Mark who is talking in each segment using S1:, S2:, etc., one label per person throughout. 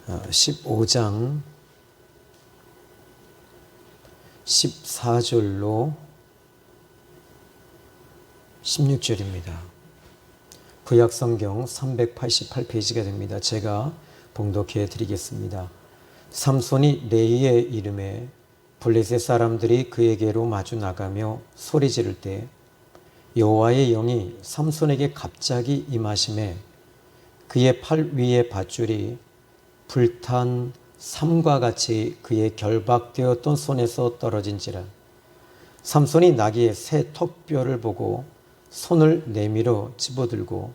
S1: 15장 14절로 16절입니다. 구약성경 388페이지가 됩니다. 제가 봉독해 드리겠습니다. 삼손이 레이의 이름에 블레셋 사람들이 그에게로 마주 나가며 소리 지를 때 여호와의 영이 삼손에게 갑자기 임하심에 그의 팔 위에 밧줄이 불탄 삼과 같이 그의 결박되었던 손에서 떨어진지라. 삼손이 나귀의 새 턱뼈를 보고 손을 내밀어 집어들고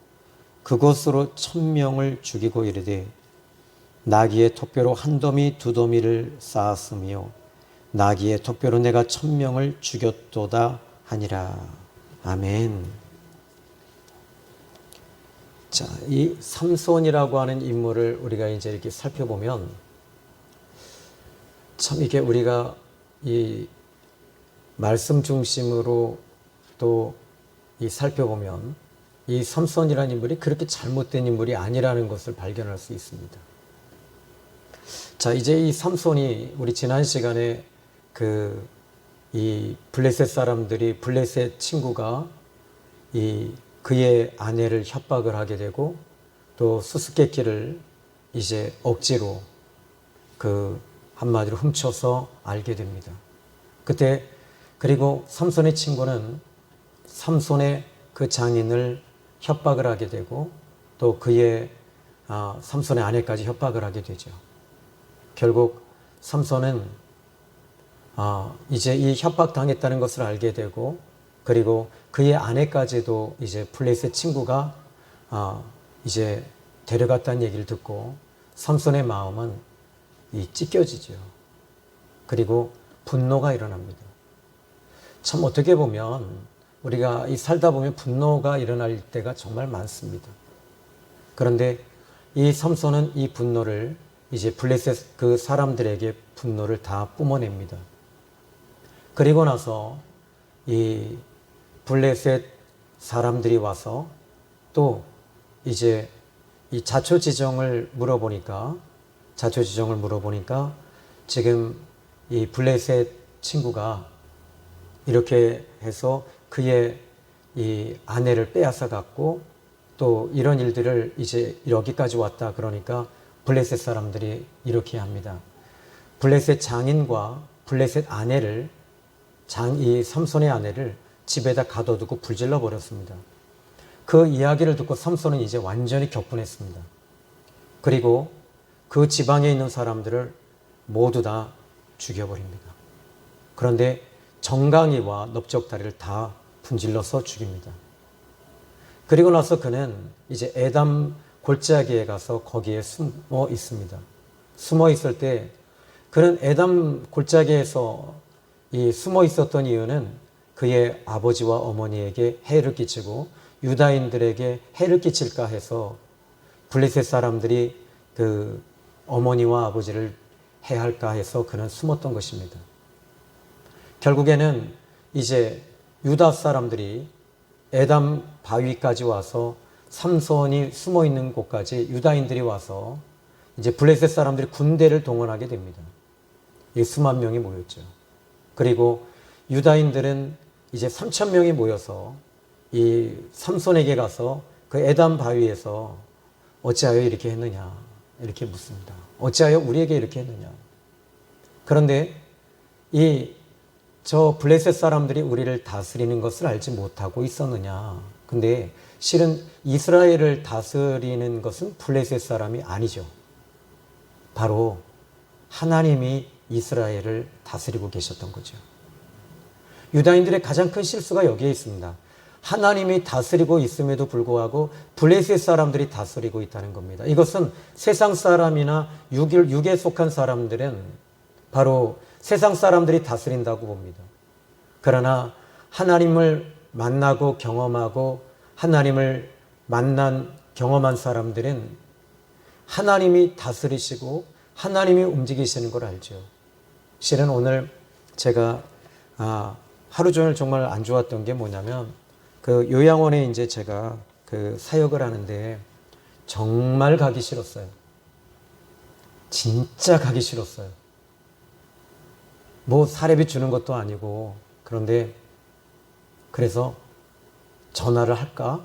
S1: 그것으로 1000명을 죽이고 이르되 나귀의 턱뼈로 한 더미 두 더미를 쌓았으며 나귀의 턱뼈로 내가 1000명을 죽였도다 하니라. 아멘. 자, 이 삼손이라고 하는 인물을 우리가 이제 이렇게 살펴보면 참 이게 우리가 이 말씀 중심으로 또 이 살펴보면 이 삼손이라는 인물이 그렇게 잘못된 인물이 아니라는 것을 발견할 수 있습니다. 자, 이제 이 삼손이 우리 지난 시간에 이 블레셋 사람들이 블레셋 친구가 그의 아내를 협박을 하게 되고 또 수수께끼를 이제 억지로 한마디로 훔쳐서 알게 됩니다. 그리고 삼손의 친구는 삼손의 그 장인을 협박을 하게 되고 또 삼손의 아내까지 협박을 하게 되죠. 결국 삼손은 이제 이 협박당했다는 것을 알게 되고 그리고 그의 아내까지도 이제 블레셋 친구가 이제 데려갔다는 얘기를 듣고 삼손의 마음은 찢겨지죠. 그리고 분노가 일어납니다. 참 어떻게 보면 우리가 살다 보면 분노가 일어날 때가 정말 많습니다. 그런데 이 삼손은 이 분노를 이제 블레셋 그 사람들에게 분노를 다 뿜어냅니다. 그리고 나서 이 블레셋 사람들이 와서 또 이제 이 자초지종을 물어보니까 지금 이 블레셋 친구가 이렇게 해서 그의 이 아내를 빼앗아 갔고 또 이런 일들을 이제 여기까지 왔다 그러니까 블레셋 사람들이 이렇게 합니다. 블레셋 장인과 블레셋 아내를 이 삼손의 아내를 집에다 가둬두고 불질러 버렸습니다. 그 이야기를 듣고 삼손은 이제 완전히 격분했습니다. 그리고 그 지방에 있는 사람들을 모두 다 죽여버립니다. 그런데 정강이와 넓적다리를 다 분질러서 죽입니다. 그리고 나서 그는 이제 에담 골짜기에 가서 거기에 숨어 있습니다. 숨어 있을 때 그는 에담 골짜기에서 숨어 있었던 이유는 그의 아버지와 어머니에게 해를 끼치고 유다인들에게 해를 끼칠까 해서 블레셋 사람들이 그 어머니와 아버지를 해할까 해서 그는 숨었던 것입니다. 결국에는 이제 유다 사람들이 에담 바위까지 와서 삼손이 숨어 있는 곳까지 유다인들이 와서 이제 블레셋 사람들이 군대를 동원하게 됩니다. 수만 명이 모였죠. 그리고 유다인들은 이제 3000명이 모여서 이 삼손에게 가서 그 에담 바위에서 어찌하여 이렇게 했느냐 이렇게 묻습니다. 어찌하여 우리에게 이렇게 했느냐. 그런데 저 블레셋 사람들이 우리를 다스리는 것을 알지 못하고 있었느냐. 근데 실은 이스라엘을 다스리는 것은 블레셋 사람이 아니죠. 바로 하나님이 이스라엘을 다스리고 계셨던 거죠. 유다인들의 가장 큰 실수가 여기에 있습니다. 하나님이 다스리고 있음에도 불구하고 블레셋 사람들이 다스리고 있다는 겁니다. 이것은 세상 사람이나 육에 속한 사람들은 바로 세상 사람들이 다스린다고 봅니다. 그러나 하나님을 만나고 경험하고 하나님을 경험한 사람들은 하나님이 다스리시고 하나님이 움직이시는 걸 알죠. 실은 오늘 제가 하루 종일 정말 안 좋았던 게 뭐냐면 그 요양원에 이제 제가 그 사역을 하는데 정말 가기 싫었어요. 진짜 가기 싫었어요. 뭐 사례비 주는 것도 아니고. 그런데 그래서 전화를 할까?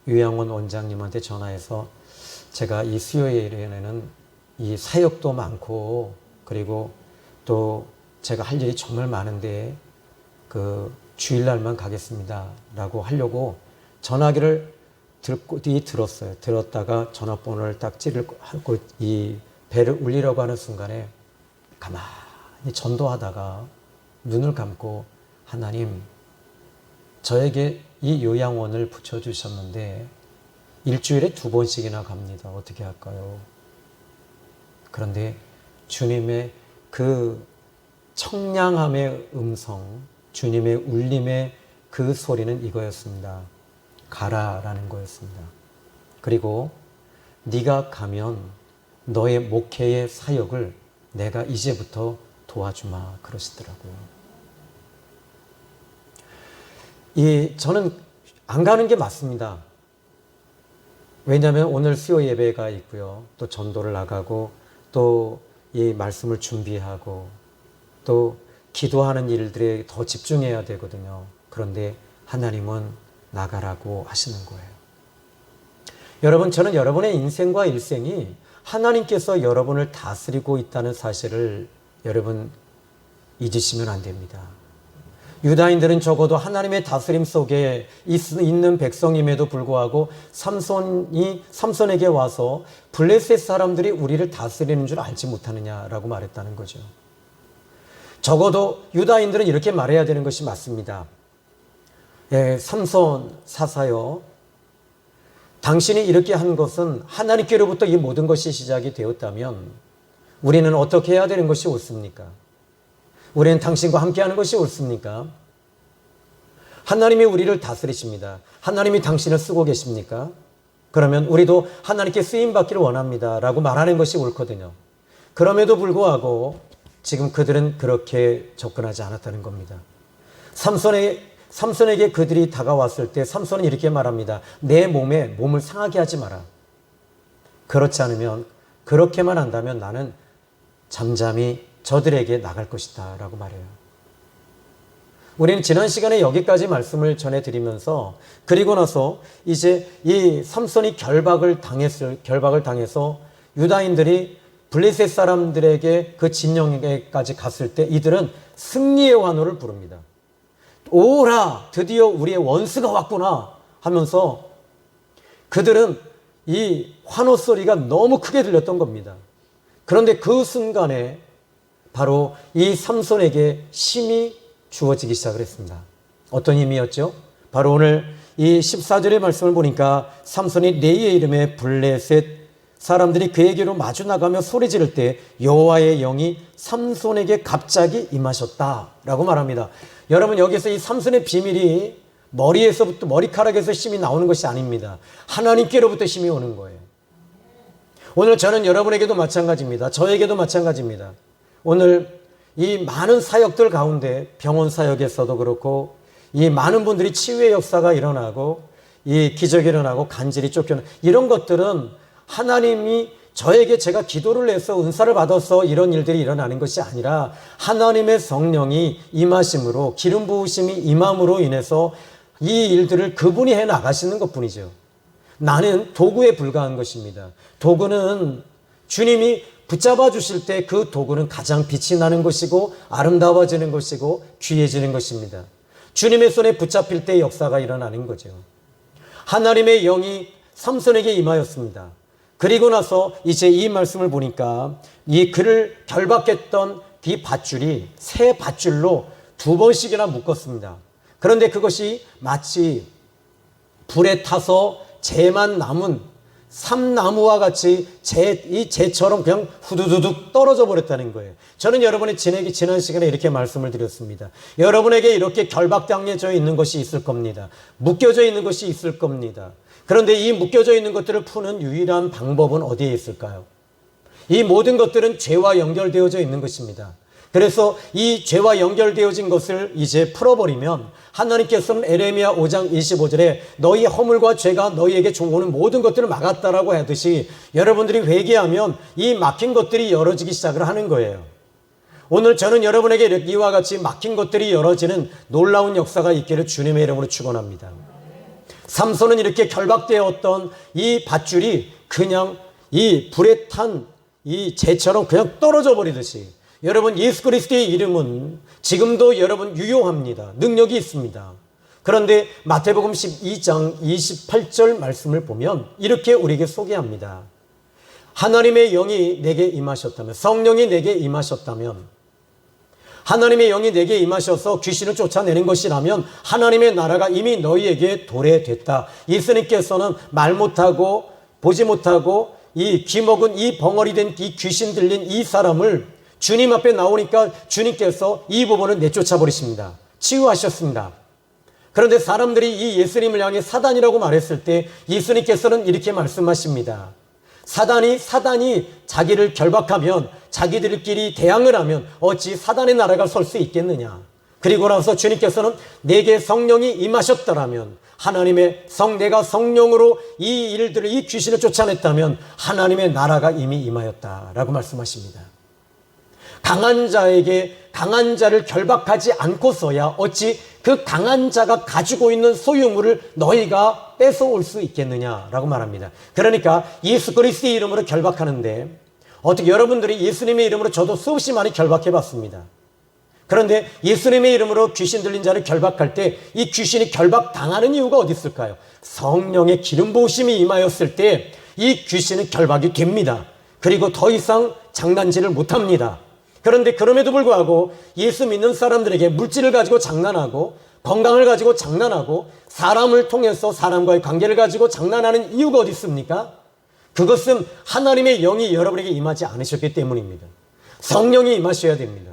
S1: 요양원 원장님한테 전화해서 제가 이 수요일에는 이 사역도 많고 그리고 또 제가 할 일이 정말 많은데 그 주일날만 가겠습니다 라고 하려고 전화기를 들었어요. 들었다가 전화번호를 딱 찌르고 이 배를 울리려고 하는 순간에 가만히 전도하다가 눈을 감고 하나님, 저에게 이 요양원을 붙여주셨는데 일주일에 2번씩이나 갑니다. 어떻게 할까요? 그런데 주님의 그 청량함의 음성, 주님의 울림의 그 소리는 이거였습니다. 가라라는 거였습니다. 그리고 네가 가면 너의 목회의 사역을 내가 이제부터 도와주마 그러시더라고요. 저는 안 가는 게 맞습니다. 왜냐하면 오늘 수요 예배가 있고요. 또 전도를 나가고 또 이 말씀을 준비하고 또 기도하는 일들에 더 집중해야 되거든요. 그런데 하나님은 나가라고 하시는 거예요. 여러분, 저는 여러분의 인생과 일생이 하나님께서 여러분을 다스리고 있다는 사실을 여러분 잊으시면 안 됩니다. 유다인들은 적어도 하나님의 다스림 속에 있는 백성임에도 불구하고 삼손에게 와서 블레셋 사람들이 우리를 다스리는 줄 알지 못하느냐라고 말했다는 거죠. 적어도 유다인들은 이렇게 말해야 되는 것이 맞습니다. 삼손 사사여, 당신이 이렇게 한 것은 하나님께로부터 이 모든 것이 시작이 되었다면 우리는 어떻게 해야 되는 것이 옳습니까? 우리는 당신과 함께하는 것이 옳습니까? 하나님이 우리를 다스리십니다. 하나님이 당신을 쓰고 계십니까? 그러면 우리도 하나님께 쓰임받기를 원합니다 라고 말하는 것이 옳거든요. 그럼에도 불구하고 지금 그들은 그렇게 접근하지 않았다는 겁니다. 삼손에게 그들이 다가왔을 때 삼손은 이렇게 말합니다. 내 몸을 상하게 하지 마라. 그렇지 않으면, 그렇게만 한다면 나는 잠잠히 저들에게 나갈 것이다 라고 말해요. 우리는 지난 시간에 여기까지 말씀을 전해드리면서 그리고 나서 이제 이 삼손이 결박을 당해서 유다인들이 블레셋 사람들에게 그 진영에까지 갔을 때 이들은 승리의 환호를 부릅니다. 오라, 드디어 우리의 원수가 왔구나 하면서 그들은 이 환호 소리가 너무 크게 들렸던 겁니다. 그런데 그 순간에 바로 이 삼손에게 힘이 주어지기 시작을 했습니다. 어떤 힘이었죠? 바로 오늘 이 14절의 말씀을 보니까 삼손이 레이의 이름에 블레셋 사람들이 그에게로 마주 나가며 소리 지를 때 여호와의 영이 삼손에게 갑자기 임하셨다라고 말합니다. 여러분, 여기서 이 삼손의 비밀이 머리에서부터, 머리카락에서 힘이 나오는 것이 아닙니다. 하나님께로부터 힘이 오는 거예요. 오늘 저는 여러분에게도 마찬가지입니다. 저에게도 마찬가지입니다. 오늘 이 많은 사역들 가운데 병원 사역에서도 그렇고 이 많은 분들이 치유의 역사가 일어나고 이 기적이 일어나고 간질이 쫓겨나는 이런 것들은 하나님이 저에게 제가 기도를 해서 은사를 받아서 이런 일들이 일어나는 것이 아니라 하나님의 성령이 임하심으로, 기름 부으심이 임함으로 인해서 이 일들을 그분이 해 나가시는 것뿐이죠. 나는 도구에 불과한 것입니다. 도구는 주님이 붙잡아 주실 때 그 도구는 가장 빛이 나는 것이고 아름다워지는 것이고 귀해지는 것입니다. 주님의 손에 붙잡힐 때 역사가 일어나는 거죠. 하나님의 영이 삼손에게 임하였습니다. 그리고 나서 이제 이 말씀을 보니까 이 그를 결박했던 이 밧줄이 새 밧줄로 2번씩이나 묶었습니다. 그런데 그것이 마치 불에 타서 재만 남은 삼나무와 같이 이 재처럼 그냥 후두두둑 떨어져 버렸다는 거예요. 저는 여러분의 지난 시간에 이렇게 말씀을 드렸습니다. 여러분에게 이렇게 결박당해져 있는 것이 있을 겁니다. 묶여져 있는 것이 있을 겁니다. 그런데 이 묶여져 있는 것들을 푸는 유일한 방법은 어디에 있을까요? 이 모든 것들은 죄와 연결되어져 있는 것입니다. 그래서 이 죄와 연결되어진 것을 이제 풀어버리면 하나님께서는 에레미야 5장 25절에 너희 허물과 죄가 너희에게 오는 모든 것들을 막았다라고 하듯이 여러분들이 회개하면 이 막힌 것들이 열어지기 시작을 하는 거예요. 오늘 저는 여러분에게 이와 같이 막힌 것들이 열어지는 놀라운 역사가 있기를 주님의 이름으로 축원합니다. 삼손은 이렇게 결박되었던 이 밧줄이 그냥 이 불에 탄 이 재처럼 그냥 떨어져 버리듯이 여러분 예수 그리스도의 이름은 지금도 여러분 유효합니다. 능력이 있습니다. 그런데 마태복음 12장 28절 말씀을 보면 이렇게 우리에게 소개합니다. 하나님의 영이 내게 임하셨다면, 성령이 내게 임하셨다면, 하나님의 영이 내게 임하셔서 귀신을 쫓아내는 것이라면 하나님의 나라가 이미 너희에게 도래됐다. 예수님께서는 말 못하고 보지 못하고 이 귀먹은 이 벙어리 된 이 귀신 들린 이 사람을 주님 앞에 나오니까 주님께서 이 부분을 내쫓아 버리십니다. 치유하셨습니다. 그런데 사람들이 이 예수님을 향해 사단이라고 말했을 때 예수님께서는 이렇게 말씀하십니다. 사단이 자기를 결박하면 자기들끼리 대항을 하면 어찌 사단의 나라가 설 수 있겠느냐. 그리고 나서 주님께서는 내게 성령이 임하셨더라면 내가 성령으로 이 일들을 이 귀신을 쫓아냈다면 하나님의 나라가 이미 임하였다라고 말씀하십니다. 강한 자에게 강한 자를 결박하지 않고서야 어찌 그 강한 자가 가지고 있는 소유물을 너희가 뺏어올 수 있겠느냐라고 말합니다. 그러니까 예수 그리스도의 이름으로 결박하는데 어떻게 여러분들이 예수님의 이름으로 저도 수없이 많이 결박해 봤습니다. 그런데 예수님의 이름으로 귀신 들린 자를 결박할 때 이 귀신이 결박당하는 이유가 어디 있을까요? 성령의 기름 부으심이 임하였을 때 이 귀신은 결박이 됩니다. 그리고 더 이상 장난질을 못합니다. 그런데 그럼에도 불구하고 예수 믿는 사람들에게 물질을 가지고 장난하고 건강을 가지고 장난하고 사람을 통해서 사람과의 관계를 가지고 장난하는 이유가 어디 있습니까? 그것은 하나님의 영이 여러분에게 임하지 않으셨기 때문입니다. 성령이 임하셔야 됩니다.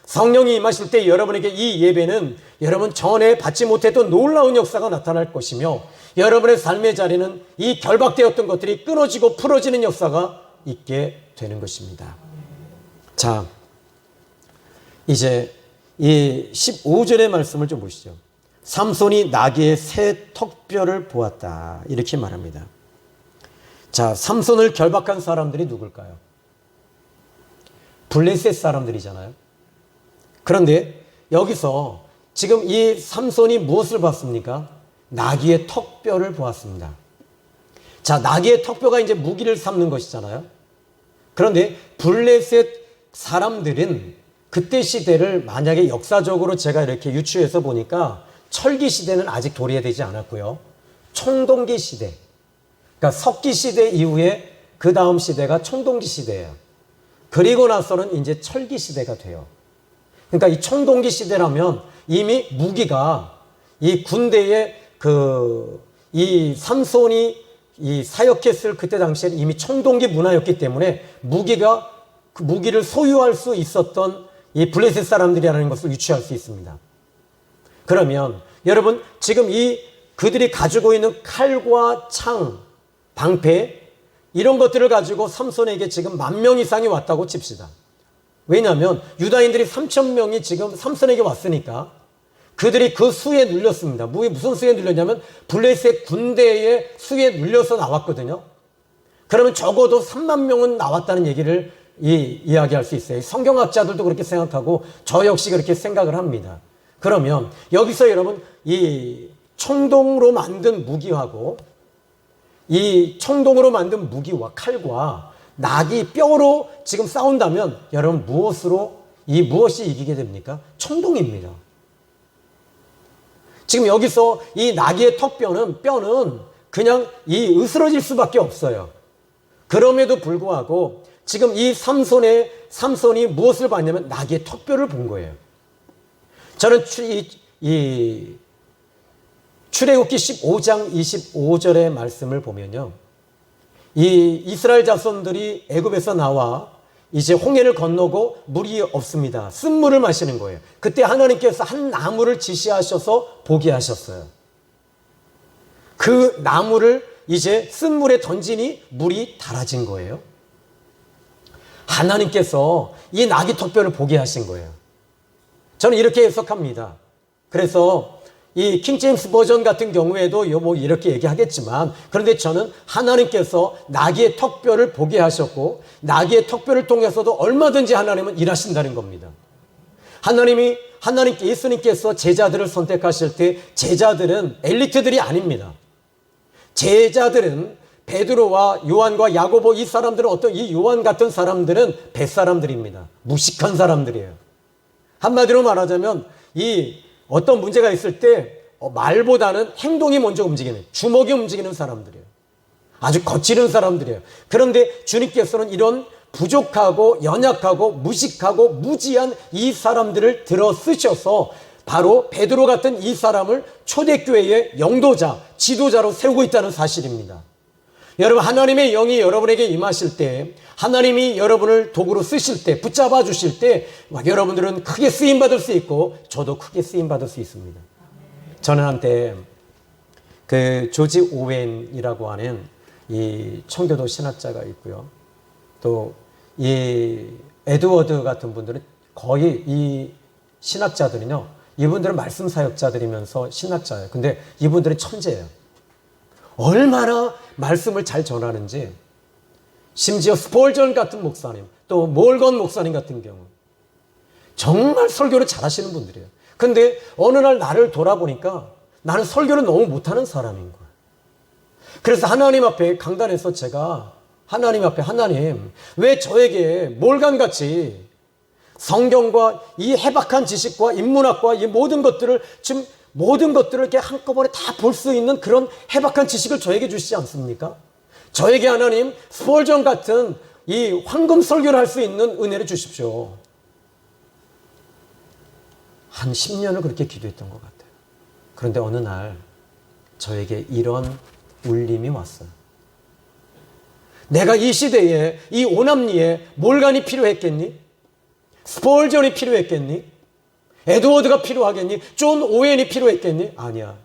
S1: 성령이 임하실 때 여러분에게 이 예배는 여러분 전에 받지 못했던 놀라운 역사가 나타날 것이며 여러분의 삶의 자리는 이 결박되었던 것들이 끊어지고 풀어지는 역사가 있게 되는 것입니다. 자, 이제 이 15절의 말씀을 좀 보시죠. 삼손이 나귀의 새 턱뼈를 보았다. 이렇게 말합니다. 자, 삼손을 결박한 사람들이 누굴까요? 블레셋 사람들이잖아요. 그런데 여기서 지금 이 삼손이 무엇을 봤습니까? 나귀의 턱뼈를 보았습니다. 자, 나귀의 턱뼈가 이제 무기를 삼는 것이잖아요. 그런데 블레셋 사람들은 그때 시대를 만약에 역사적으로 제가 이렇게 유추해서 보니까 철기 시대는 아직 도래되지 않았고요. 청동기 시대, 그러니까 석기 시대 이후에 그 다음 시대가 청동기 시대예요. 그리고 나서는 이제 철기 시대가 돼요. 그러니까 이 청동기 시대라면 이미 무기가 이 군대에 이 삼손이 이 사역했을 그때 당시에는 이미 청동기 문화였기 때문에 무기를 소유할 수 있었던 이 블레셋 사람들이라는 것을 유추할 수 있습니다. 그러면 여러분 지금 그들이 가지고 있는 칼과 창, 방패 이런 것들을 가지고 삼손에게 지금 10,000명 이상이 왔다고 칩시다. 왜냐하면 유다인들이 3,000명이 지금 삼손에게 왔으니까 그들이 그 수에 눌렸습니다. 무슨 수에 눌렸냐면 블레셋 군대의 수에 눌려서 나왔거든요. 그러면 적어도 30,000명은 나왔다는 얘기를 이야기할 수 있어요. 성경학자들도 그렇게 생각하고 저 역시 그렇게 생각을 합니다. 그러면 여기서 여러분 이 청동으로 만든 무기하고 이 청동으로 만든 무기와 칼과 나귀 뼈로 지금 싸운다면 여러분 무엇이 이기게 됩니까? 청동입니다. 지금 여기서 이 나귀의 뼈는 그냥 으스러질 수밖에 없어요. 그럼에도 불구하고 지금 이 삼손이 무엇을 봤냐면 나귀의 턱뼈를 본 거예요. 저는 출애굽기 15장 25절의 말씀을 보면요. 이 이스라엘 자손들이 애굽에서 나와 이제 홍해를 건너고 물이 없습니다. 쓴물을 마시는 거예요. 그때 하나님께서 한 나무를 지시하셔서 보게 하셨어요. 그 나무를 이제 쓴물에 던지니 물이 달아진 거예요. 하나님께서 이 나귀 턱뼈를 보게 하신 거예요. 저는 이렇게 해석합니다. 그래서 이 킹제임스 버전 같은 경우에도 뭐 이렇게 얘기하겠지만, 그런데 저는 하나님께서 나귀의 턱뼈를 보게 하셨고 나귀의 턱뼈를 통해서도 얼마든지 하나님은 일하신다는 겁니다. 예수님께서 제자들을 선택하실 때 제자들은 엘리트들이 아닙니다. 제자들은 베드로와 요한과 야고보, 이 사람들은 이 요한 같은 사람들은 뱃사람들입니다. 무식한 사람들이에요. 한마디로 말하자면 이 어떤 문제가 있을 때 말보다는 행동이 먼저 움직이는, 주먹이 움직이는 사람들이에요. 아주 거칠은 사람들이에요. 그런데 주님께서는 이런 부족하고 연약하고 무식하고 무지한 이 사람들을 들어 쓰셔서 바로 베드로 같은 이 사람을 초대교회의 영도자, 지도자로 세우고 있다는 사실입니다. 여러분, 하나님의 영이 여러분에게 임하실 때, 하나님이 여러분을 도구로 쓰실 때, 붙잡아 주실 때 여러분들은 크게 쓰임받을 수 있고 저도 크게 쓰임받을 수 있습니다. 저는 한때 그 조지 오웬이라고 하는 이 청교도 신학자가 있고요. 또 이 에드워드 같은 분들은 거의 이 신학자들은요, 이분들은 말씀 사역자들이면서 신학자예요. 근데 이분들은 천재예요. 얼마나 말씀을 잘 전하는지. 심지어 스폴전 같은 목사님, 또 몰건 목사님 같은 경우 정말 설교를 잘하시는 분들이에요. 근데 어느 날 나를 돌아보니까 나는 설교를 너무 못하는 사람인 거예요. 그래서 하나님 앞에 강단에서 제가 하나님 앞에, 하나님 왜 저에게 몰간같이 성경과 이 해박한 지식과 인문학과 이 모든 것들을 이렇게 한꺼번에 다 볼 수 있는 그런 해박한 지식을 저에게 주시지 않습니까? 저에게 하나님 스폴전 같은 이 황금 설교를 할 수 있는 은혜를 주십시오. 한 10년을 그렇게 기도했던 것 같아요. 그런데 어느 날 저에게 이런 울림이 왔어요. 내가 이 시대에, 이 오남리에 몰간이 필요했겠니? 스폴전이 필요했겠니? 에드워드가 필요하겠니? 존 오웬이 필요했겠니? 아니야.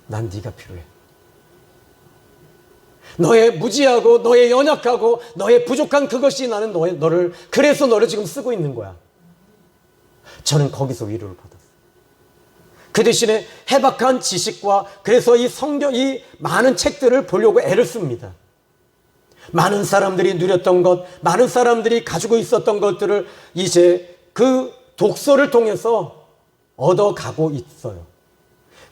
S1: 난 네가 필요해. 너의 무지하고 너의 연약하고 너의 부족한 그것이 나는 그래서 너를 지금 쓰고 있는 거야. 저는 거기서 위로를 받았어요. 그 대신에 해박한 지식과, 그래서 이 많은 책들을 보려고 애를 씁니다. 많은 사람들이 누렸던 것, 많은 사람들이 가지고 있었던 것들을 이제 그 독서를 통해서 얻어가고 있어요.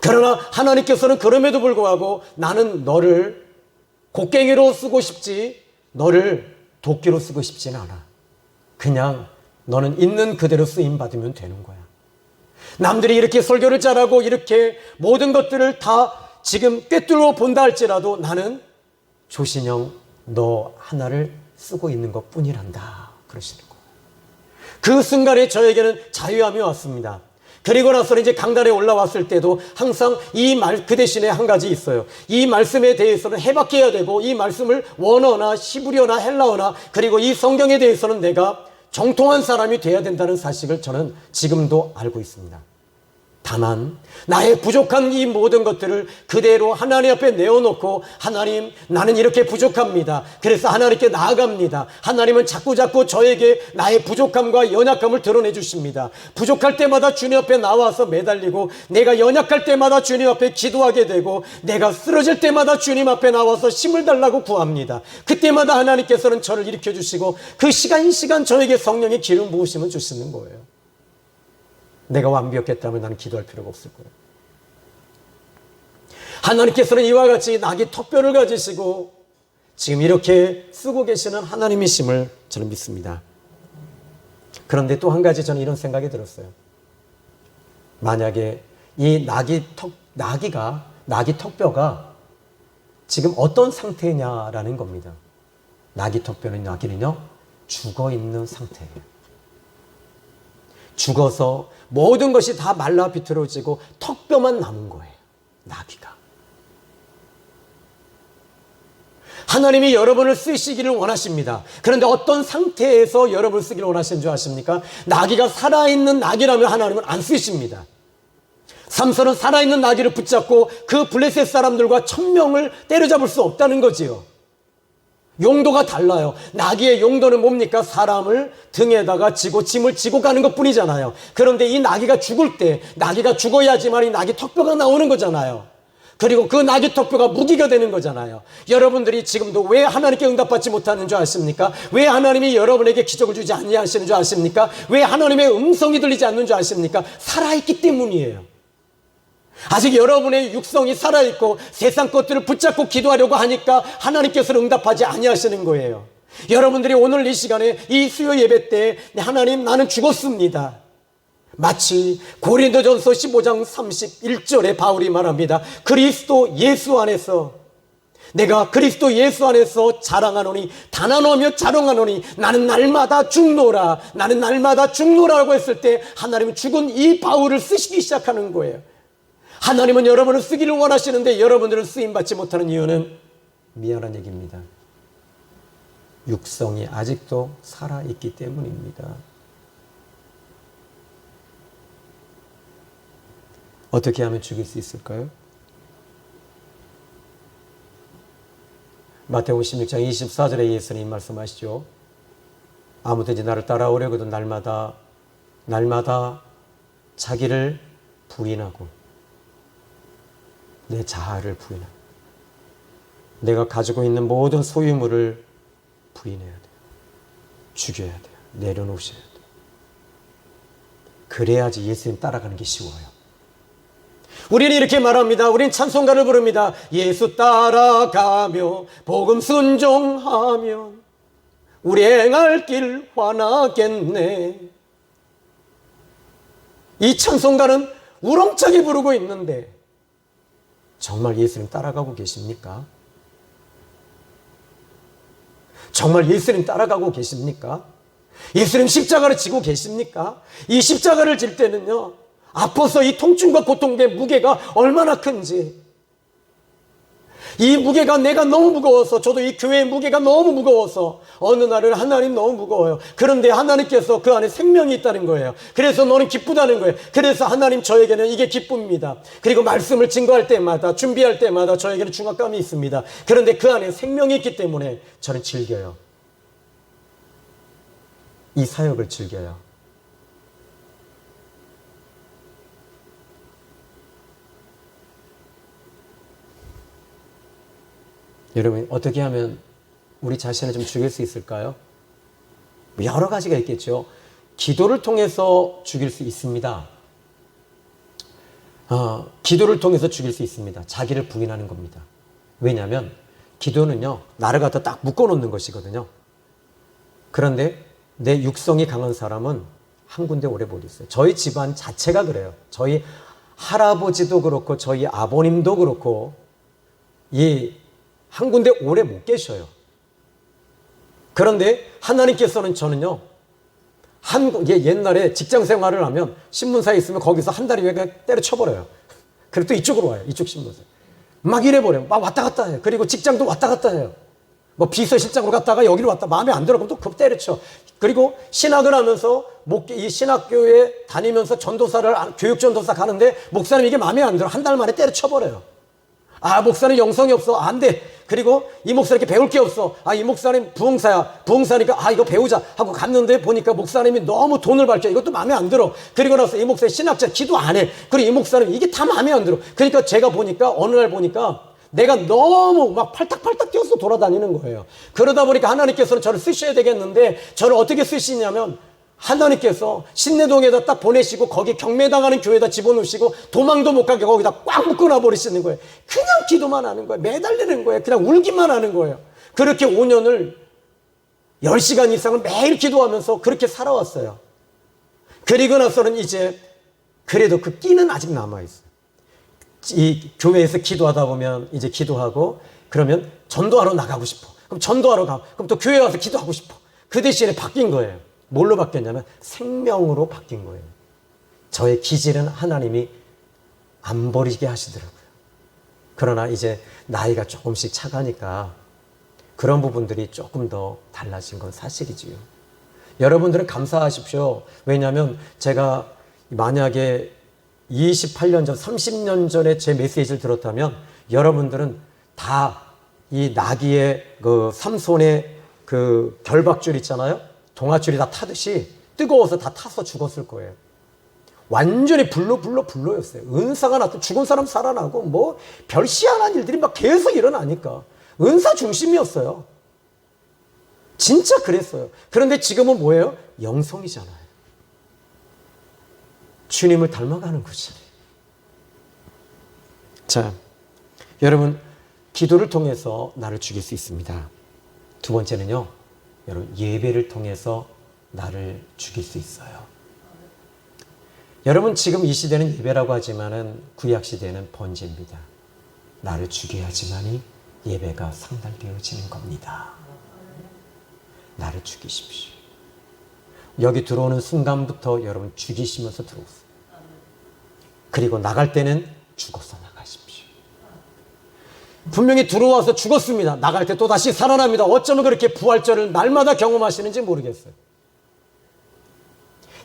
S1: 그러나 하나님께서는 그럼에도 불구하고 나는 너를 곡괭이로 쓰고 싶지, 너를 도끼로 쓰고 싶지는 않아. 그냥 너는 있는 그대로 쓰임받으면 되는 거야. 남들이 이렇게 설교를 잘하고 이렇게 모든 것들을 다 지금 꿰뚫어 본다 할지라도 나는 조신영 너 하나를 쓰고 있는 것 뿐이란다 그러시는 거예요. 그 순간에 저에게는 자유함이 왔습니다. 그리고 나서 이제 강단에 올라왔을 때도 항상 그 대신에 한 가지 있어요. 이 말씀에 대해서는 해박해야 되고, 이 말씀을 원어나 히브리어나 헬라어나, 그리고 이 성경에 대해서는 내가 정통한 사람이 돼야 된다는 사실을 저는 지금도 알고 있습니다. 다만 나의 부족한 이 모든 것들을 그대로 하나님 앞에 내어놓고, 하나님 나는 이렇게 부족합니다. 그래서 하나님께 나아갑니다. 하나님은 자꾸 저에게 나의 부족함과 연약함을 드러내 주십니다. 부족할 때마다 주님 앞에 나와서 매달리고, 내가 연약할 때마다 주님 앞에 기도하게 되고, 내가 쓰러질 때마다 주님 앞에 나와서 힘을 달라고 구합니다. 그때마다 하나님께서는 저를 일으켜 주시고 그 시간 저에게 성령의 기름 부으심을 주시는 거예요. 내가 완벽했다면 나는 기도할 필요가 없을 거예요. 하나님께서는 이와 같이 나귀 턱뼈를 가지시고 지금 이렇게 쓰고 계시는 하나님이심을 저는 믿습니다. 그런데 또 한 가지 저는 이런 생각이 들었어요. 만약에 이 나귀 턱뼈가 지금 어떤 상태냐라는 겁니다. 나귀는요 죽어 있는 상태예요. 죽어서 모든 것이 다 말라 비틀어지고 턱뼈만 남은 거예요. 나귀가. 하나님이 여러분을 쓰시기를 원하십니다. 그런데 어떤 상태에서 여러분을 쓰기를 원하시는 줄 아십니까? 나귀가 살아있는 나귀라면 하나님은 안 쓰십니다. 삼손은 살아있는 나귀를 붙잡고 그 블레셋 사람들과 1000명을 때려잡을 수 없다는 거지요. 용도가 달라요. 나귀의 용도는 뭡니까? 사람을 등에다가 지고 짐을 지고 가는 것 뿐이잖아요. 그런데 이 나귀가 죽을 때, 나귀가 죽어야지만 이 나귀 턱뼈가 나오는 거잖아요. 그리고 그 나귀 턱뼈가 무기가 되는 거잖아요. 여러분들이 지금도 왜 하나님께 응답받지 못하는 줄 아십니까? 왜 하나님이 여러분에게 기적을 주지 아니하시는 줄 아십니까? 왜 하나님의 음성이 들리지 않는 줄 아십니까? 살아있기 때문이에요. 아직 여러분의 육성이 살아있고 세상 것들을 붙잡고 기도하려고 하니까 하나님께서는 응답하지 아니하시는 거예요. 여러분들이 오늘 이 시간에 이 수요 예배 때 하나님 나는 죽었습니다. 마치 고린도전서 15장 31절에 바울이 말합니다. 그리스도 예수 안에서 내가 그리스도 예수 안에서 자랑하노니 단언하며 자랑하노니 나는 날마다 죽노라, 나는 날마다 죽노라고 했을 때 하나님은 죽은 이 바울을 쓰시기 시작하는 거예요. 하나님은 여러분을 쓰기를 원하시는데 여러분들은 쓰임받지 못하는 이유는 미안한 얘기입니다. 육성이 아직도 살아있기 때문입니다. 어떻게 하면 죽일 수 있을까요? 마태복음 16장 24절에 예수님 말씀하시죠. 아무든지 나를 따라오려거든 날마다 자기를 부인하고 내 자아를 부인하고 내가 가지고 있는 모든 소유물을 부인해야 돼요. 죽여야 돼요. 내려놓으셔야 돼요. 그래야지 예수님 따라가는 게 쉬워요. 우리는 이렇게 말합니다. 우리는 찬송가를 부릅니다. 예수 따라가며 복음 순종하면 우리 행할 길 환하겠네. 이 찬송가는 우렁차게 부르고 있는데 정말 예수님 따라가고 계십니까? 정말 예수님 따라가고 계십니까? 예수님 십자가를 지고 계십니까? 이 십자가를 질 때는요, 아파서 이 통증과 고통의 무게가 얼마나 큰지, 이 무게가 내가 너무 무거워서, 저도 이 교회의 무게가 너무 무거워서 어느 날은 하나님 너무 무거워요. 그런데 하나님께서 그 안에 생명이 있다는 거예요. 그래서 너는 기쁘다는 거예요. 그래서 하나님 저에게는 이게 기쁨입니다. 그리고 말씀을 증거할 때마다, 준비할 때마다 저에게는 중압감이 있습니다. 그런데 그 안에 생명이 있기 때문에 저는 즐겨요. 이 사역을 즐겨요. 여러분, 어떻게 하면 우리 자신을 좀 죽일 수 있을까요? 여러 가지가 있겠죠. 기도를 통해서 죽일 수 있습니다. 기도를 통해서 죽일 수 있습니다. 자기를 부인하는 겁니다. 왜냐하면 기도는요, 나를 갖다 딱 묶어놓는 것이거든요. 그런데 내 육성이 강한 사람은 한 군데 오래 못 있어요. 저희 집안 자체가 그래요. 저희 할아버지도 그렇고 저희 아버님도 그렇고 한 군데 오래 못 계셔요. 그런데 하나님께서는 저는요, 옛날에 직장 생활을 하면 신문사에 있으면 거기서 한 달이 그냥 때려쳐버려요. 그리고 또 이쪽으로 와요. 이쪽 신문사. 막 이래버려요. 막 왔다 갔다 해요. 그리고 직장도 왔다 갔다 해요. 뭐 비서실장으로 갔다가 여기로 왔다. 마음에 안 들어. 그럼 또 급 때려쳐. 그리고 신학을 하면서 이 신학교에 다니면서 교육전도사 가는데 목사님 이게 마음에 안 들어. 한 달 만에 때려쳐버려요. 목사님 영성이 없어. 안 돼. 그리고 이 목사님께 배울 게 없어. 이 목사님 부흥사야. 부흥사니까 이거 배우자 하고 갔는데 보니까 목사님이 너무 돈을 밝혀. 이것도 마음에 안 들어. 그리고 나서 이 목사님 신학자 기도 안 해. 그리고 이 목사님 이게 다 마음에 안 들어. 그러니까 제가 보니까 어느 날 보니까 내가 너무 막 팔딱팔딱 뛰어서 돌아다니는 거예요. 그러다 보니까 하나님께서는 저를 쓰셔야 되겠는데 저를 어떻게 쓰시냐면 하나님께서 신내동에다 딱 보내시고 거기 경매당하는 교회에다 집어넣으시고 도망도 못 가게 거기다 꽉 묶어놔 버리시는 거예요. 그냥 기도만 하는 거예요. 매달리는 거예요. 그냥 울기만 하는 거예요. 그렇게 5년을 10시간 이상을 매일 기도하면서 그렇게 살아왔어요. 그리고 나서는 이제 그래도 그 끼는 아직 남아있어요. 이 교회에서 기도하다 보면 이제 기도하고 그러면 전도하러 나가고 싶어. 그럼 전도하러 가. 그럼 또 교회 와서 기도하고 싶어. 그 대신에 바뀐 거예요. 뭘로 바뀌었냐면 생명으로 바뀐 거예요. 저의 기질은 하나님이 안 버리게 하시더라고요. 그러나 이제 나이가 조금씩 차가니까 그런 부분들이 조금 더 달라진 건 사실이지요. 여러분들은 감사하십시오. 왜냐하면 제가 만약에 28년 전, 30년 전에 제 메시지를 들었다면 여러분들은 다 이 나귀의 그 삼손의 그 결박줄 있잖아요. 동아줄이 다 타듯이 뜨거워서 다 타서 죽었을 거예요. 완전히 불로였어요. 은사가 나도 죽은 사람 살아나고 뭐 별시한한 일들이 막 계속 일어나니까 은사 중심이었어요. 진짜 그랬어요. 그런데 지금은 뭐예요? 영성이잖아요. 주님을 닮아가는 거죠. 자, 여러분 기도를 통해서 나를 죽일 수 있습니다. 두 번째는요, 여러분 예배를 통해서 나를 죽일 수 있어요. 여러분 지금 이 시대는 예배라고 하지만은 구약 시대는 번제입니다. 나를 죽여야지만이 예배가 상달되어지는 겁니다. 나를 죽이십시오. 여기 들어오는 순간부터 여러분 죽이시면서 들어오세요. 그리고 나갈 때는 죽어서 나가십시오. 분명히 들어와서 죽었습니다. 나갈 때 또 다시 살아납니다. 어쩌면 그렇게 부활절을 날마다 경험하시는지 모르겠어요.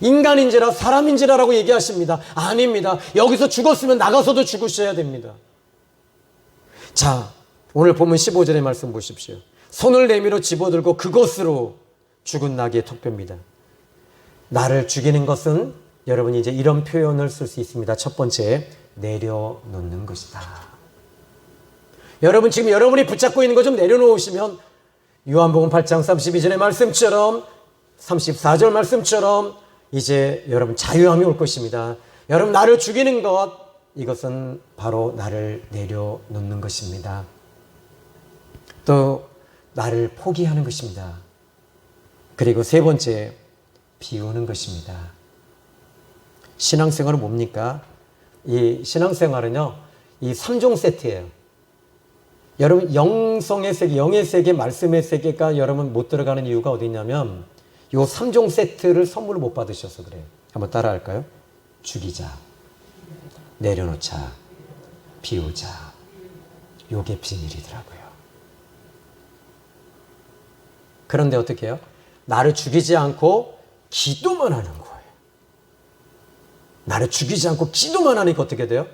S1: 인간인지라 사람인지라라고 얘기하십니다. 아닙니다. 여기서 죽었으면 나가서도 죽으셔야 됩니다. 자, 오늘 본문 15절의 말씀 보십시오. 손을 내밀어 집어들고 그것으로 죽은 나귀의 턱뼈입니다. 나를 죽이는 것은 여러분이 이제 이런 표현을 쓸 수 있습니다. 첫 번째, 내려놓는 것이다. 여러분 지금 여러분이 붙잡고 있는 거 좀 내려놓으시면 요한복음 8장 32절의 말씀처럼 34절 말씀처럼 이제 여러분 자유함이 올 것입니다. 여러분 나를 죽이는 것, 이것은 바로 나를 내려놓는 것입니다. 또 나를 포기하는 것입니다. 그리고 세 번째, 비우는 것입니다. 신앙생활은 뭡니까? 이 신앙생활은요, 이 3종 세트예요. 여러분 영성의 세계, 영의 세계, 말씀의 세계가 여러분 못 들어가는 이유가 어디 있냐면 이 3종 세트를 선물을 못 받으셔서 그래요. 한번 따라 할까요? 죽이자, 내려놓자, 비우자. 요게 비밀이더라고요. 그런데 어떻게 해요? 나를 죽이지 않고 기도만 하는 거예요. 나를 죽이지 않고 기도만 하니까 어떻게 돼요?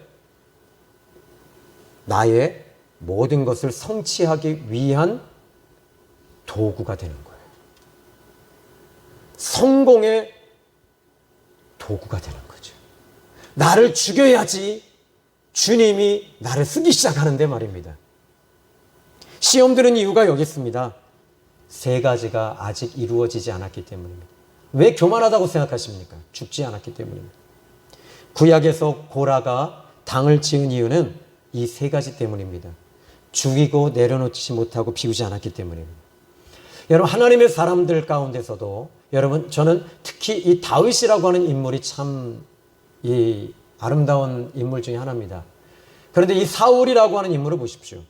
S1: 나의 모든 것을 성취하기 위한 도구가 되는 거예요. 성공의 도구가 되는 거죠. 나를 죽여야지 주님이 나를 쓰기 시작하는데 말입니다. 시험 드는 이유가 여기 있습니다. 세 가지가 아직 이루어지지 않았기 때문입니다. 왜 교만하다고 생각하십니까? 죽지 않았기 때문입니다. 구약에서 고라가 당을 지은 이유는 이 세 가지 때문입니다. 죽이고 내려놓지 못하고 비우지 않았기 때문입니다. 여러분 하나님의 사람들 가운데서도 여러분 저는 특히 이 다윗이라고 하는 인물이 참 이 아름다운 인물 중에 하나입니다. 그런데 이 사울이라고 하는 인물을 보십시오.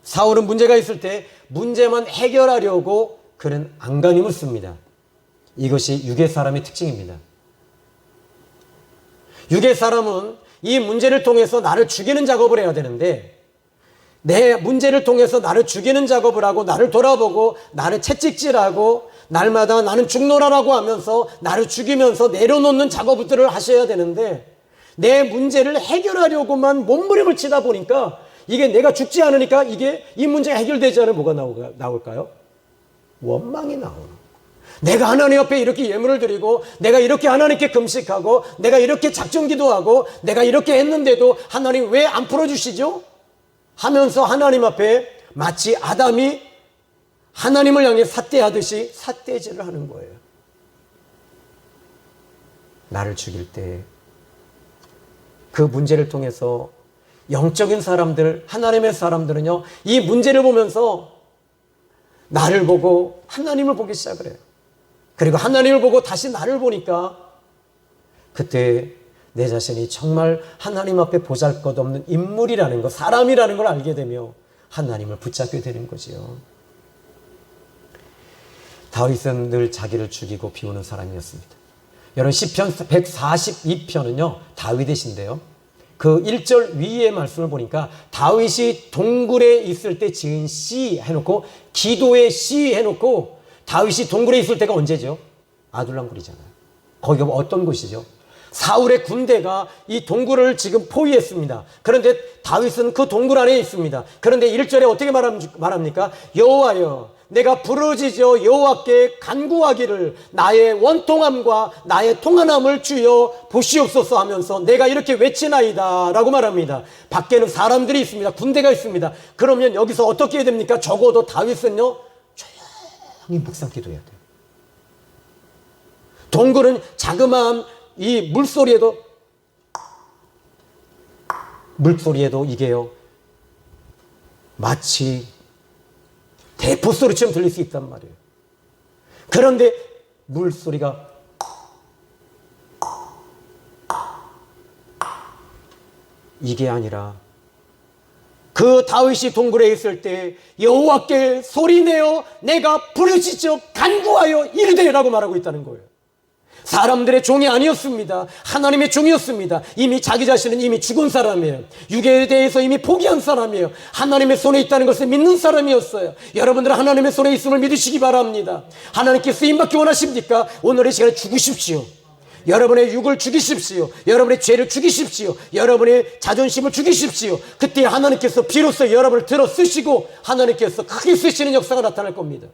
S1: 사울은 문제가 있을 때 문제만 해결하려고 그는 안간힘을 씁니다. 이것이 육의 사람의 특징입니다. 육의 사람은 이 문제를 통해서 나를 죽이는 작업을 해야 되는데 내 문제를 통해서 나를 죽이는 작업을 하고 나를 돌아보고 나를 채찍질하고 날마다 나는 죽노라라고 하면서 나를 죽이면서 내려놓는 작업들을 하셔야 되는데 내 문제를 해결하려고만 몸부림을 치다 보니까 이게 내가 죽지 않으니까 이게 이 문제가 해결되지 않으면 뭐가 나올까요? 원망이 나오는. 내가 하나님 앞에 이렇게 예물을 드리고 내가 이렇게 하나님께 금식하고 내가 이렇게 작정기도하고 내가 이렇게 했는데도 하나님 왜 안 풀어주시죠? 하면서 하나님 앞에 마치 아담이 하나님을 향해 삿대하듯이 삿대질을 하는 거예요. 나를 죽일 때 그 문제를 통해서 영적인 사람들, 하나님의 사람들은요, 이 문제를 보면서 나를 보고 하나님을 보기 시작을 해요. 그리고 하나님을 보고 다시 나를 보니까 그때 내 자신이 정말 하나님 앞에 보잘것없는 인물이라는 것, 사람이라는 걸 알게 되며 하나님을 붙잡게 되는 거지요. 다윗은 늘 자기를 죽이고 비우는 사람이었습니다. 여러분 시편 142편은요 다윗의 시인데요. 그 1절 위의 말씀을 보니까 다윗이 동굴에 있을 때 지은 시 해놓고 기도의 시 해놓고 다윗이 동굴에 있을 때가 언제죠? 아둘람 굴이잖아요. 거기가 어떤 곳이죠? 사울의 군대가 이 동굴을 지금 포위했습니다. 그런데 다윗은 그 동굴 안에 있습니다. 그런데 1절에 어떻게 말합니까? 여호와여, 내가 부르짖어 여호와께 간구하기를 나의 원통함과 나의 통한함을 주여 보시옵소서 하면서 내가 이렇게 외치나이다 라고 말합니다. 밖에는 사람들이 있습니다. 군대가 있습니다. 그러면 여기서 어떻게 해야 됩니까? 적어도 다윗은요, 조용히 묵상 기도해야 돼요. 동굴은 자그마한 이 물소리에도 이게요, 마치 대포소리처럼 들릴 수 있단 말이에요. 그런데 물소리가 이게 아니라 그 다윗이 동굴에 있을 때 여호와께 소리내어 내가 부르짖어 간구하여 이르되라고 말하고 있다는 거예요. 사람들의 종이 아니었습니다. 하나님의 종이었습니다. 이미 자기 자신은 이미 죽은 사람이에요. 육에 대해서 이미 포기한 사람이에요. 하나님의 손에 있다는 것을 믿는 사람이었어요. 여러분들은 하나님의 손에 있음을 믿으시기 바랍니다. 하나님께 쓰임받기 원하십니까? 오늘의 시간에 죽으십시오. 여러분의 육을 죽이십시오. 여러분의 죄를 죽이십시오. 여러분의 자존심을 죽이십시오. 그때 하나님께서 비로소 여러분을 들어 쓰시고 하나님께서 크게 쓰시는 역사가 나타날 겁니다.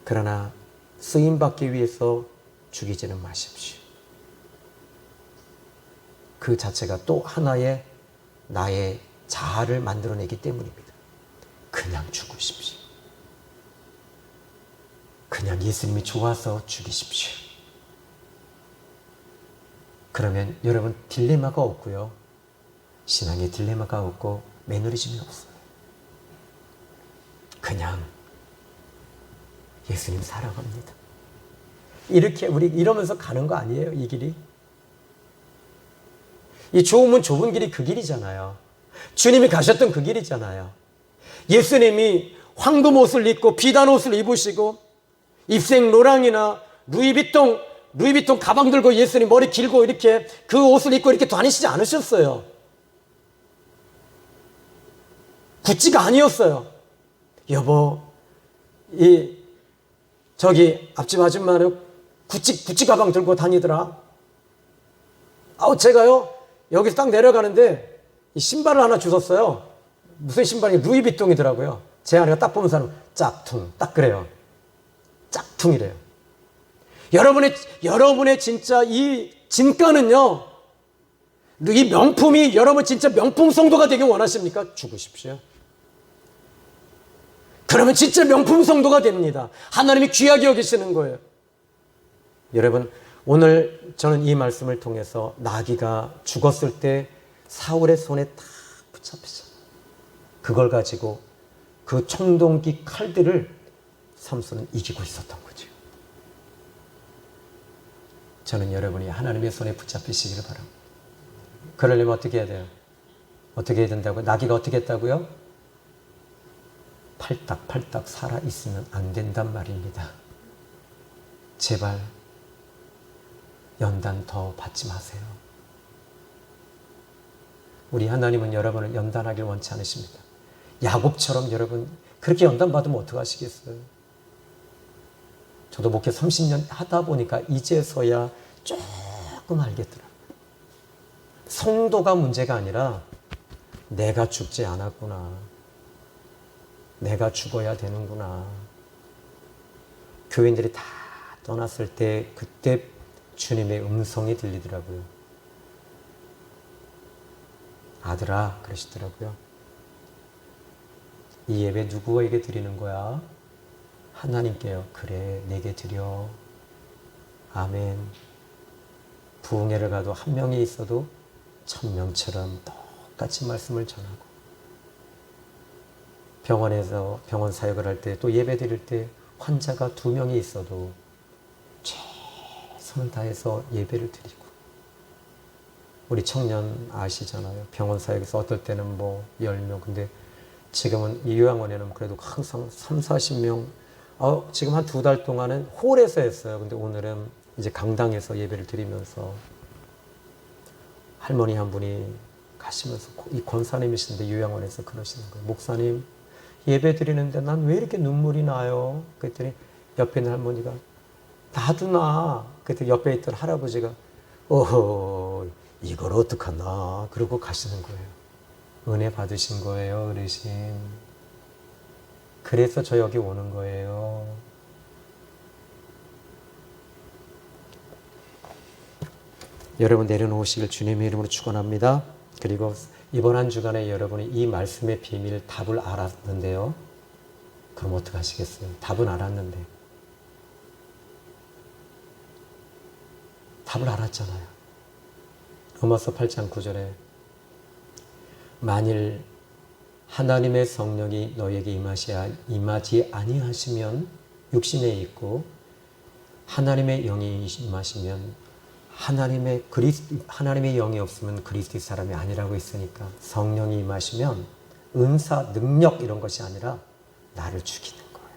S1: 그러나 쓰임받기 위해서 죽이지는 마십시오. 그 자체가 또 하나의 나의 자아를 만들어내기 때문입니다. 그냥 죽으십시오. 그냥 예수님이 좋아서 죽이십시오. 그러면 여러분 딜레마가 없고요. 신앙의 딜레마가 없고 매너리즘이 없어요. 그냥 예수님 사랑합니다. 이렇게 우리 이러면서 가는 거 아니에요, 이 길이? 이 좁으면 좁은 길이 그 길이잖아요. 주님이 가셨던 그 길이잖아요. 예수님이 황금 옷을 입고 비단 옷을 입으시고 입생 로랑이나 루이비통 가방 들고 예수님 머리 길고 이렇게 그 옷을 입고 이렇게 다니시지 않으셨어요. 구찌가 아니었어요. 여보, 저기 앞집 아줌마는 구찌 가방 들고 다니더라. 제가요 여기서 딱 내려가는데 이 신발을 하나 주셨어요. 무슨 신발이 루이비통이더라고요. 제 아내가 딱 보면 사람 짝퉁 딱 그래요. 짝퉁이래요. 여러분의 진짜 이 진가는요, 이 명품이 여러분 진짜 명품 성도가 되길 원하십니까? 죽으십시오. 그러면 진짜 명품 성도가 됩니다. 하나님이 귀하게 여기시는 거예요. 여러분, 오늘 저는 이 말씀을 통해서 나귀가 죽었을 때 사울의 손에 딱 붙잡히잖아요. 그걸 가지고 그 청동기 칼들을 삼손은 이기고 있었던 거죠. 저는 여러분이 하나님의 손에 붙잡히시기를 바랍니다. 그러려면 어떻게 해야 돼요? 어떻게 해야 된다고요? 나귀가 어떻게 했다고요? 팔딱팔딱 살아있으면 안 된단 말입니다. 제발 연단 더 받지 마세요. 우리 하나님은 여러분을 연단하길 원치 않으십니다. 야곱처럼 여러분 그렇게 연단 받으면 어떡하시겠어요? 저도 목회 30년 하다 보니까 이제서야 조금 알겠더라고요. 성도가 문제가 아니라 내가 죽지 않았구나. 내가 죽어야 되는구나. 교인들이 다 떠났을 때 그때 주님의 음성이 들리더라고요. 아들아, 그러시더라고요. 이 예배 누구에게 드리는 거야? 하나님께요. 그래, 내게 드려. 아멘. 부흥회를 가도 한 명이 있어도 1000명처럼 똑같이 말씀을 전하고, 병원에서 병원 사역을 할 때 또 예배 드릴 때 환자가 2명이 있어도 최선을 다해서 예배를 드리고, 우리 청년 아시잖아요. 병원 사역에서 어떨 때는 뭐 10명, 근데 지금은 이 요양원에는 그래도 항상 30-40명, 지금 한 2달 동안은 홀에서 했어요. 근데 오늘은 이제 강당에서 예배를 드리면서 할머니 한 분이 가시면서, 이 권사님이신데 요양원에서 그러시는 거예요. 목사님, 예배 드리는데 난 왜 이렇게 눈물이 나요? 그랬더니 옆에 있는 할머니가, 나도 나. 그때 옆에 있던 할아버지가, 이걸 어떡하나 그러고 가시는 거예요. 은혜 받으신 거예요, 어르신. 그래서 저 여기 오는 거예요. 여러분 내려놓으시길 주님의 이름으로 축원합니다. 그리고 이번 한 주간에 여러분이 이 말씀의 비밀 답을 알았는데요. 그럼 어떻게 하시겠어요? 답은 알았는데. 답을 알았잖아요. 로마서 8장 9절에 만일 하나님의 성령이 너에게 임하지 아니하시면 육신에 있고 하나님의 영이 임하시면 하나님의 영이 없으면 그리스도의 사람이 아니라고 했으니까 성령이 임하시면 은사, 능력 이런 것이 아니라 나를 죽이는 거예요.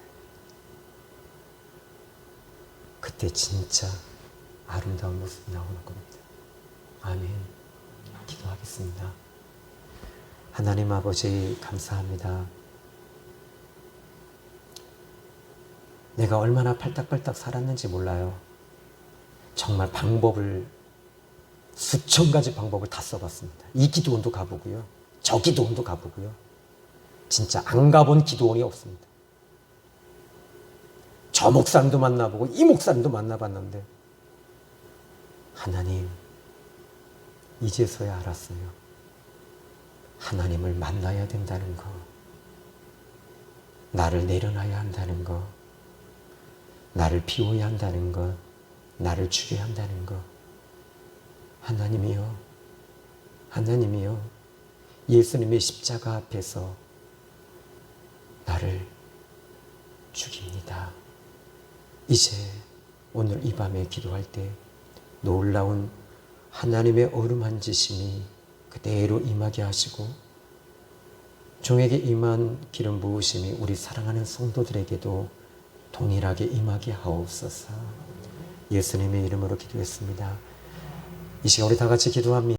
S1: 그때 진짜 아름다운 모습이 나오는 겁니다. 아멘. 기도하겠습니다. 하나님 아버지 감사합니다. 내가 얼마나 팔딱팔딱 살았는지 몰라요. 정말 수천 가지 방법을 다 써봤습니다. 이 기도원도 가보고요. 저 기도원도 가보고요. 진짜 안 가본 기도원이 없습니다. 저 목사님도 만나보고 이 목사님도 만나봤는데 하나님, 이제서야 알았어요. 하나님을 만나야 된다는 거, 나를 내려놔야 한다는 거, 나를 비워야 한다는 것, 나를 죽여야 한다는 것. 하나님이요, 하나님이요, 예수님의 십자가 앞에서 나를 죽입니다. 이제 오늘 이 밤에 기도할 때 놀라운 하나님의 어루만지심이 그대로 임하게 하시고 종에게 임한 기름 부으심이 우리 사랑하는 성도들에게도 동일하게 임하게 하옵소서. 예수님의 이름으로 기도했습니다. 이 시간 우리 다 같이 기도합니다.